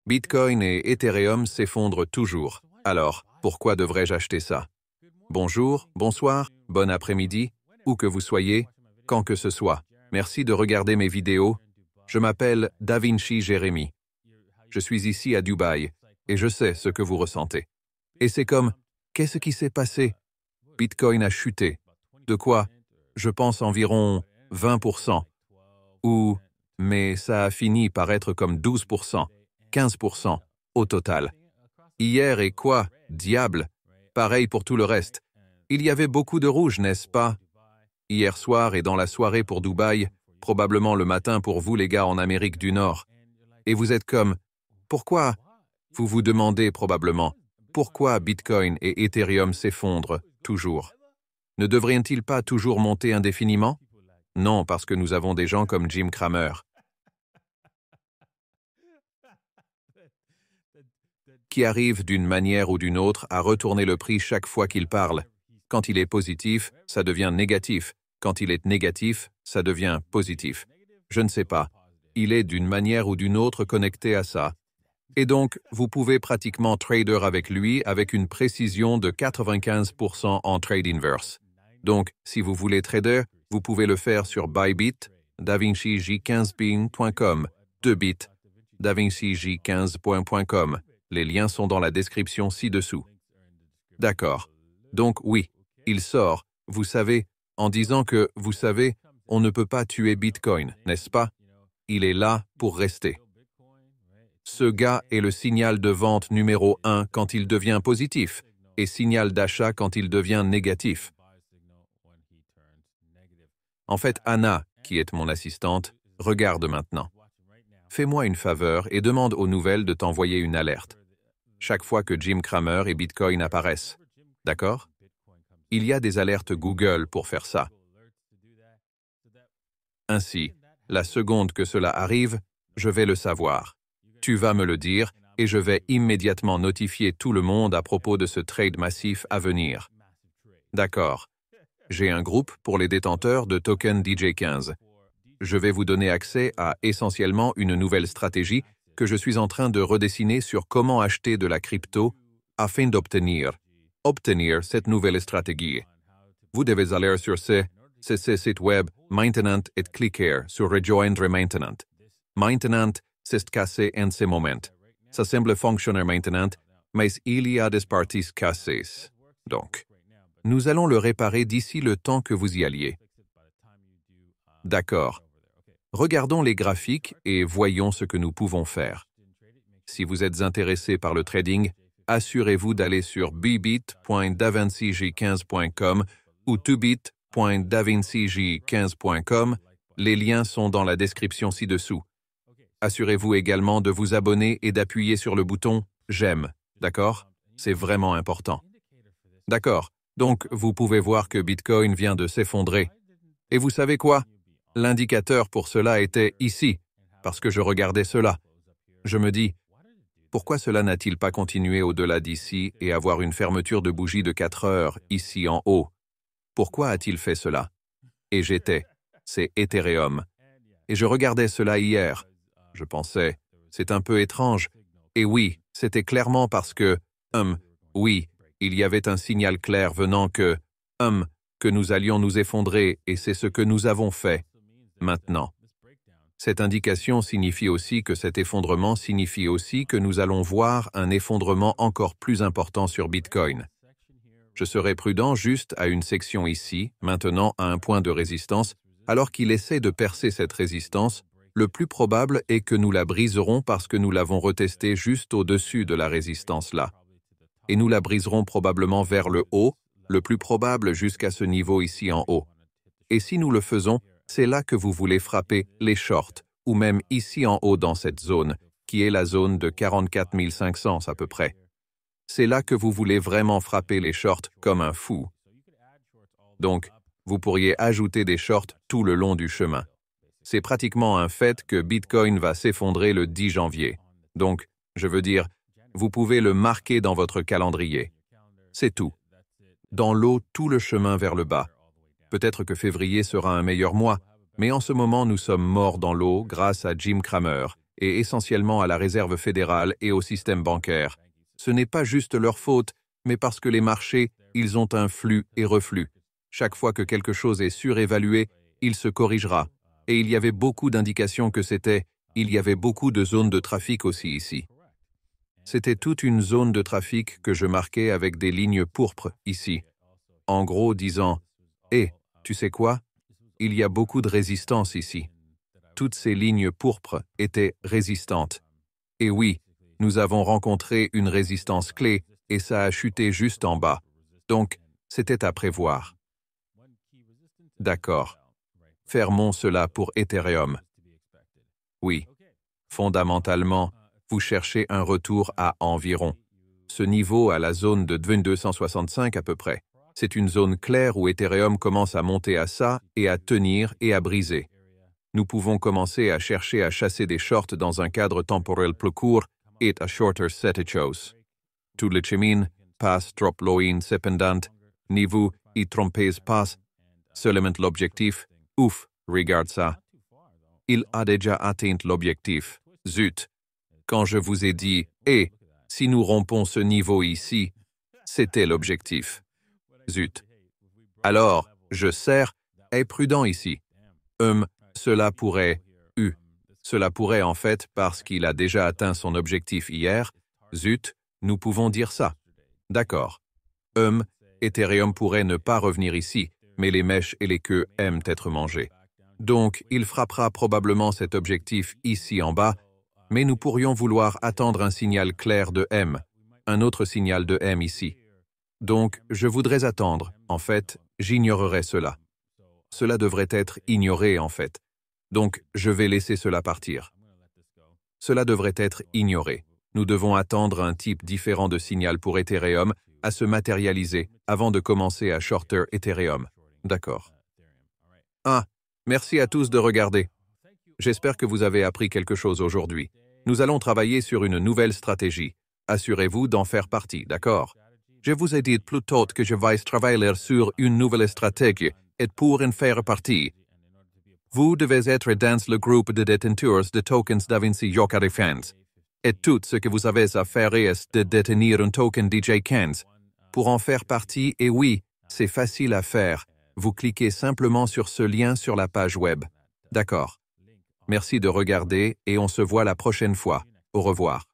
Bitcoin et Ethereum s'effondrent toujours. Alors, pourquoi devrais-je acheter ça? Bonjour, bonsoir, bon après-midi, où que vous soyez, quand que ce soit. Merci de regarder mes vidéos. Je m'appelle Davinci Jérémy. Je suis ici à Dubaï, et je sais ce que vous ressentez. Et c'est comme, qu'est-ce qui s'est passé? Bitcoin a chuté. De quoi? Je pense environ 20%. Mais ça a fini par être comme 12%, 15% au total. Hier et quoi? Diable! Pareil pour tout le reste. Il y avait beaucoup de rouge, n'est-ce pas? Hier soir et dans la soirée pour Dubaï, probablement le matin pour vous les gars en Amérique du Nord. Et vous êtes comme, pourquoi? Vous vous demandez probablement, pourquoi Bitcoin et Ethereum s'effondrent toujours? Ne devraient-ils pas toujours monter indéfiniment? Non, parce que nous avons des gens comme Jim Cramer, qui arrivent d'une manière ou d'une autre à retourner le prix chaque fois qu'il parle. Quand il est positif, ça devient négatif. Quand il est négatif, ça devient positif. Je ne sais pas. Il est d'une manière ou d'une autre connecté à ça. Et donc, vous pouvez pratiquement trader avec lui avec une précision de 95% en trade inverse. Donc, si vous voulez trader, vous pouvez le faire sur Bybit, davincij15bing.com, 2bit, davincij15.com. Les liens sont dans la description ci-dessous. D'accord. Donc oui, il sort, vous savez, en disant que, vous savez, on ne peut pas tuer Bitcoin, n'est-ce pas? Il est là pour rester. Ce gars est le signal de vente numéro 1 quand il devient positif et signal d'achat quand il devient négatif. En fait, Anna, qui est mon assistante, regarde maintenant. Fais-moi une faveur et demande aux nouvelles de t'envoyer une alerte chaque fois que Jim Cramer et Bitcoin apparaissent. D'accord? Il y a des alertes Google pour faire ça. Ainsi, la seconde que cela arrive, je vais le savoir. Tu vas me le dire et je vais immédiatement notifier tout le monde à propos de ce trade massif à venir. D'accord. J'ai un groupe pour les détenteurs de token DJ15. Je vais vous donner accès à essentiellement une nouvelle stratégie que je suis en train de redessiner sur comment acheter de la crypto afin d'obtenir cette nouvelle stratégie. Vous devez aller sur ce site web Maintenant et cliquer sur Rejoindre maintenant. Maintenant, c'est cassé en ce moment. Ça semble fonctionner maintenant, mais il y a des parties cassées. Donc, nous allons le réparer d'ici le temps que vous y alliez. D'accord. Regardons les graphiques et voyons ce que nous pouvons faire. Si vous êtes intéressé par le trading, assurez-vous d'aller sur bbit.davincij15.com ou 2bit.davincij15.com. Les liens sont dans la description ci-dessous. Assurez-vous également de vous abonner et d'appuyer sur le bouton « J'aime ». D'accord? C'est vraiment important. D'accord. Donc, vous pouvez voir que Bitcoin vient de s'effondrer. Et vous savez quoi? L'indicateur pour cela était ici, parce que je regardais cela. Je me dis, pourquoi cela n'a-t-il pas continué au-delà d'ici et avoir une fermeture de bougie de 4 heures ici en haut? Pourquoi a-t-il fait cela? Et c'est Ethereum. Et je regardais cela hier. Je pensais, c'est un peu étrange. Et oui, c'était clairement parce que, oui, il y avait un signal clair venant que nous allions nous effondrer et c'est ce que nous avons fait. Maintenant. Cette indication signifie aussi que cet effondrement signifie aussi que nous allons voir un effondrement encore plus important sur Bitcoin. Je serai prudent juste à une section ici, maintenant à un point de résistance, alors qu'il essaie de percer cette résistance, le plus probable est que nous la briserons parce que nous l'avons retesté juste au-dessus de la résistance là. Et nous la briserons probablement vers le haut, le plus probable jusqu'à ce niveau ici en haut. Et si nous le faisons, c'est là que vous voulez frapper les shorts, ou même ici en haut dans cette zone, qui est la zone de 44 500 à peu près. C'est là que vous voulez vraiment frapper les shorts comme un fou. Donc, vous pourriez ajouter des shorts tout le long du chemin. C'est pratiquement un fait que Bitcoin va s'effondrer le 10 janvier. Donc, je veux dire, vous pouvez le marquer dans votre calendrier. C'est tout. Dans l'eau, tout le chemin vers le bas. Peut-être que février sera un meilleur mois, mais en ce moment nous sommes morts dans l'eau grâce à Jim Cramer et essentiellement à la Réserve fédérale et au système bancaire. Ce n'est pas juste leur faute, mais parce que les marchés, ils ont un flux et reflux. Chaque fois que quelque chose est surévalué, il se corrigera. Et il y avait beaucoup d'indications que il y avait beaucoup de zones de trafic aussi ici. C'était toute une zone de trafic que je marquais avec des lignes pourpres ici. En gros disant, tu sais quoi? Il y a beaucoup de résistance ici. Toutes ces lignes pourpres étaient résistantes. Et oui, nous avons rencontré une résistance clé et ça a chuté juste en bas. Donc, c'était à prévoir. D'accord. Fermons cela pour Ethereum. Oui. Fondamentalement, vous cherchez un retour à environ ce niveau à la zone de 2265 à peu près. C'est une zone claire où Ethereum commence à monter à ça et à tenir et à briser. Nous pouvons commencer à chercher à chasser des shorts dans un cadre temporel plus court et à shorter set chose. Tout le chemin, passe trop loin cependant, niveau y trompez pas, seulement l'objectif, ouf, regarde ça. Il a déjà atteint l'objectif, zut. Quand je vous ai dit, si nous rompons ce niveau ici, c'était l'objectif. Zut. Alors, je serre, aie prudent ici. Cela pourrait, cela pourrait en fait parce qu'il a déjà atteint son objectif hier, zut, nous pouvons dire ça. D'accord. Ethereum pourrait ne pas revenir ici, mais les mèches et les queues aiment être mangées. Donc, il frappera probablement cet objectif ici en bas, mais nous pourrions vouloir attendre un signal clair de M, un autre signal de M ici. Donc, je voudrais attendre. En fait, j'ignorerai cela. Cela devrait être ignoré, en fait. Donc, je vais laisser cela partir. Cela devrait être ignoré. Nous devons attendre un type différent de signal pour Ethereum à se matérialiser avant de commencer à shorter Ethereum. D'accord. Merci à tous de regarder. J'espère que vous avez appris quelque chose aujourd'hui. Nous allons travailler sur une nouvelle stratégie. Assurez-vous d'en faire partie, d'accord? Je vous ai dit plus tôt que je vais travailler sur une nouvelle stratégie et pour en faire partie. Vous devez être dans le groupe de détenteurs de tokens DaVinci Yucca Defense. Et tout ce que vous avez à faire est de détenir un token DJ Cans. Pour en faire partie, et oui, c'est facile à faire. Vous cliquez simplement sur ce lien sur la page web. D'accord. Merci de regarder et on se voit la prochaine fois. Au revoir.